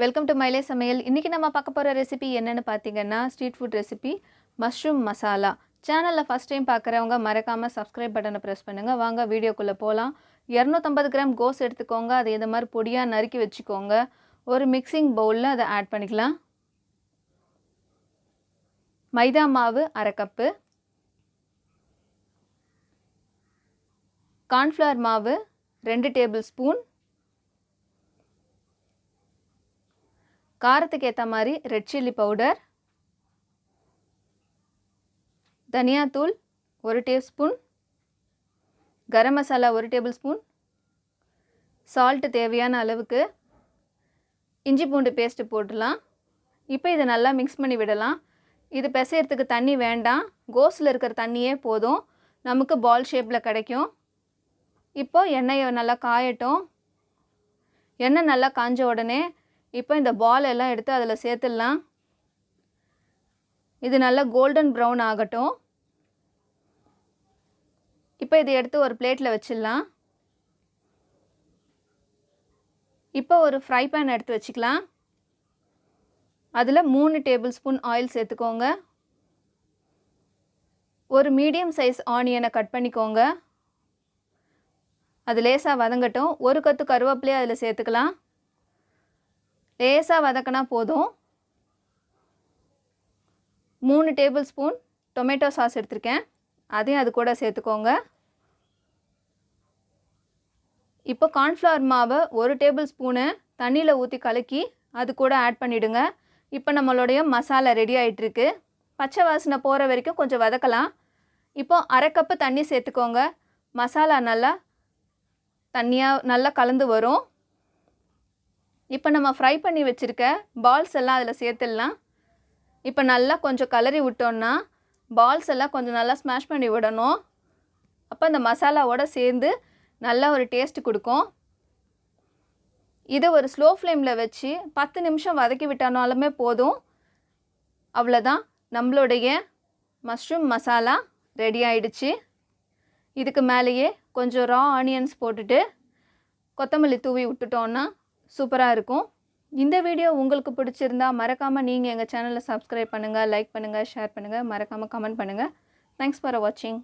Welcome to MYLAI Samayal. இன்னைக்கு நம்ம பார்க்க போற ரெசிபி என்னன்னு பாத்தீங்கன்னா street food recipe mushroom masala. சேனல்ல ஃபர்ஸ்ட் டைம் பார்க்கறவங்க மறக்காம Subscribe பட்டனை பிரஸ் பண்ணுங்க. வாங்க வீடியோக்குள்ள போலாம். 250 கிராம் கோஸ் எடுத்துக்கோங்க. அதை இந்த மாதிரி பொடியா நறுக்கி வெச்சுக்கோங்க. ஒரு மிக்சிங் பவுல்ல அதை ஆட் பண்ணிக்கலாம். மைதா மாவு 1/2 கப். கார்ன்ஃப்ளவர் மாவு 2 டேபிள் ஸ்பூன். காரத்துக்கு ஏத்த மாதிரி ரெட் சில்லி பவுடர், தனியா தூள் 1 teaspoon, garam masala 1 table spoon, salt தேவையான அளவுக்கு, இஞ்சி பூண்டு பேஸ்ட் போடலாம். இப்போ இத நல்லா mix பண்ணி விடலாம். இது பிசையறதுக்கு தண்ணி வேண்டாம். கோஸ்ல இருக்கிற தண்ணியே போதும். நமக்கு பால் ஷேப்ல கிடைக்கும். இப்போ எண்ணெய் நல்லா காயட்டும். எண்ணெய் நல்லா காஞ்ச உடனே இப்போ இந்த பால் எல்லாம் எடுத்து அதில சேர்த்துடலாம். இது நல்லா கோல்டன் பிரவுன் ஆகட்டும். இப்போ இதை எடுத்து ஒரு பிளேட்ல வச்சிடலாம். இப்போ ஒரு ஃப்ரை pan எடுத்து வச்சுக்கலாம். அதில் 3 டேபிள் ஸ்பூன் ஆயில் சேர்த்துக்கோங்க. ஒரு மீடியம் சைஸ் ஆனியனை கட் பண்ணிக்கோங்க. அது லேசாக வதங்கட்டும். ஒரு கொத்து கருவேப்பிலையை அதில் சேர்த்துக்கலாம். லேசாக வதக்கினா போதும். 3 டேபிள் ஸ்பூன் டொமேட்டோ சாஸ் எடுத்திருக்கேன். அதையும் அது கூட சேர்த்துக்கோங்க. இப்போ கார்ன்ஃப்ளவர் மாவை 1 டேபிள் ஸ்பூனு தண்ணியில் ஊற்றி கலக்கி அது கூட ஆட் பண்ணிவிடுங்க. இப்போ நம்மளுடைய மசாலா ரெடி ஆகிட்டுருக்கு. பச்சை வாசனை போகிற வரைக்கும் கொஞ்சம் வதக்கலாம். இப்போ 1/2 கப்பு தண்ணி சேர்த்துக்கோங்க. மசாலா நல்லா தண்ணியாக நல்லா கலந்து வரும். இப்போ நம்ம ஃப்ரை பண்ணி வச்சுருக்க பால்ஸ் எல்லாம் அதில் சேர்த்துடலாம். இப்போ நல்லா கொஞ்சம் கலரி விட்டோன்னா பால்ஸ் எல்லாம் கொஞ்சம் நல்லா ஸ்மாஷ் பண்ணி விடணும். அப்போ அந்த மசாலாவோட சேர்ந்து நல்ல ஒரு டேஸ்ட் கொடுக்கும். இதை ஒரு ஸ்லோ ஃப்ளேமில் வச்சு 10 நிமிஷம் வதக்கி விட்டானாலுமே போதும். அவ்வளோதான், நம்மளுடைய மஷ்ரூம் மசாலா ரெடி ஆயிடுச்சு. இதுக்கு மேலேயே கொஞ்சம் ரா ஆனியன்ஸ் போட்டுட்டு கொத்தமல்லி தூவி விட்டுட்டோன்னா சூப்பராக இருக்கும். இந்த வீடியோ உங்களுக்கு பிடிச்சிருந்தா மறக்காமல் நீங்கள் எங்கள் சேனலை சப்ஸ்கிரைப் பண்ணுங்கள், லைக் பண்ணுங்கள், ஷேர் பண்ணுங்கள், மறக்காமல் கமெண்ட் பண்ணுங்கள். தேங்க்ஸ் ஃபார் வாட்சிங்.